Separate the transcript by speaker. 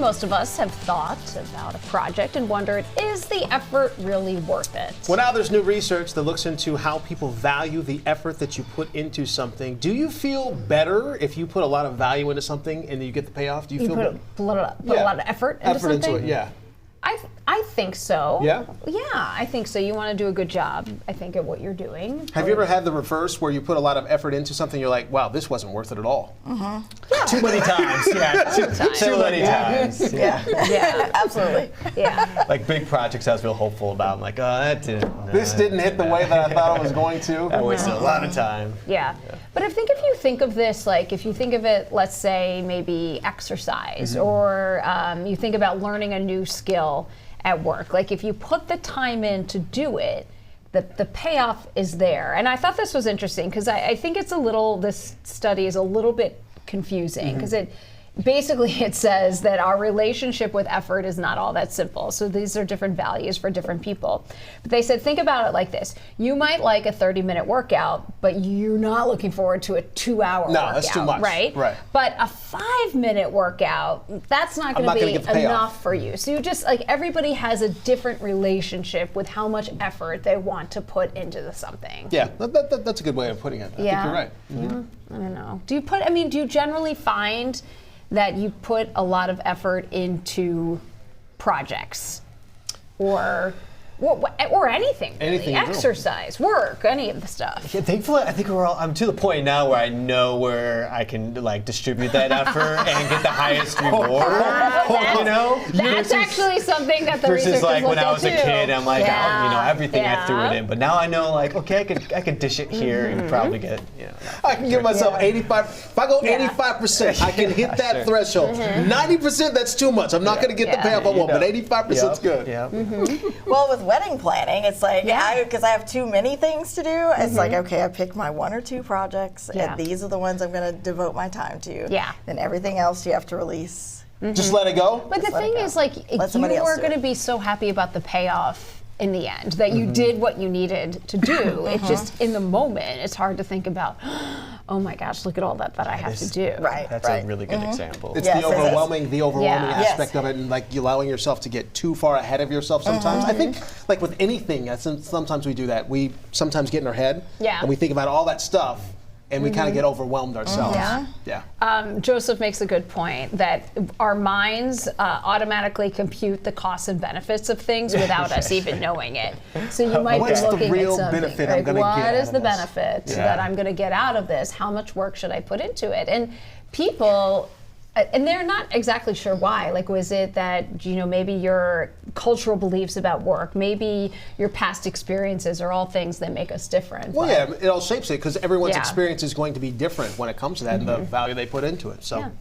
Speaker 1: most of us have thought about a project and wondered, is the effort really worth it?
Speaker 2: Well, now there's new research that looks into how people value the effort that you put into something. Do you feel better if you put a lot of value into something and you get the payoff? Do you feel better?
Speaker 1: Put a lot of effort into something?
Speaker 2: Into it, yeah.
Speaker 1: I think so.
Speaker 2: Yeah?
Speaker 1: Yeah, I think so. You want to do a good job, I think, at what you're doing.
Speaker 2: Have you ever had the reverse where you put a lot of effort into something, you're like, wow, this wasn't worth it at all?
Speaker 1: Yeah.
Speaker 3: Too many times. Yeah, too many times.
Speaker 1: Yeah,
Speaker 4: Absolutely.
Speaker 1: yeah.
Speaker 3: Like big projects I was real hopeful about. I'm like, oh, that didn't.
Speaker 2: This didn't hit the way that I thought it was going to.
Speaker 3: I wasted a lot of time.
Speaker 1: Yeah. But I think if you think of this, like if you think of it, let's say maybe exercise, or you think about learning a new skill at work, like if you put the time in to do it, the payoff is there. And I thought this was interesting because I think it's this study is a little bit confusing because it says that our relationship with effort is not all that simple. So these are different values for different people. But they said, think about it like this. You might like a 30-minute workout, but you're not looking forward to a 2-hour workout.
Speaker 2: No, that's too much.
Speaker 1: Right? But a 5-minute workout, that's not going to be enough for you. So you just, like, everybody has a different relationship with how much effort they want to put into something.
Speaker 2: Yeah, that's a good way of putting it. I think you're right.
Speaker 1: I don't know. Do you generally find that you put a lot of effort into projects or anything really. Exercise, work, any of the stuff?
Speaker 3: Yeah, thankfully, I think I'm to the point now where I know where I can like distribute that effort and get the highest reward.
Speaker 1: That's actually something that the researchers
Speaker 3: versus like when I was
Speaker 1: too.
Speaker 3: a kid, I'm like, everything I threw it in. But now I know, like, okay, I could dish it here and probably get,
Speaker 2: I can give myself 85. If I go 85%, I can hit that threshold. 90%, that's too much. I'm not going to get the payoff I want, but 85% is good.
Speaker 3: Yeah.
Speaker 4: Well, with wedding planning, it's like, because I have too many things to do, it's like, okay, I picked my 1 or 2 projects, and these are the ones I'm going to devote my time to.
Speaker 1: Yeah.
Speaker 4: Then everything else you have to release.
Speaker 2: Just let it go?
Speaker 1: But the thing is, like, you are going to be so happy about the payoff in the end, that you did what you needed to do. It's just, in the moment, it's hard to think about, oh my gosh, look at all that I have to do.
Speaker 4: Right.
Speaker 3: That's a really good example.
Speaker 2: It's the overwhelming aspect of it, and like allowing yourself to get too far ahead of yourself sometimes. I think, like with anything, sometimes we do that. We sometimes get in our head, and we think about all that stuff, and we kind of get overwhelmed ourselves.
Speaker 1: Joseph makes a good point that our minds automatically compute the costs and benefits of things without us even knowing it. So you might be looking at something like, what is the benefit that I'm going to get out of this? How much work should I put into it? And people, and they're not exactly sure why. Like, was it that, maybe your cultural beliefs about work, maybe your past experiences are all things that make us different.
Speaker 2: Well, it all shapes it because everyone's experience is going to be different when it comes to that and the value they put into it. So.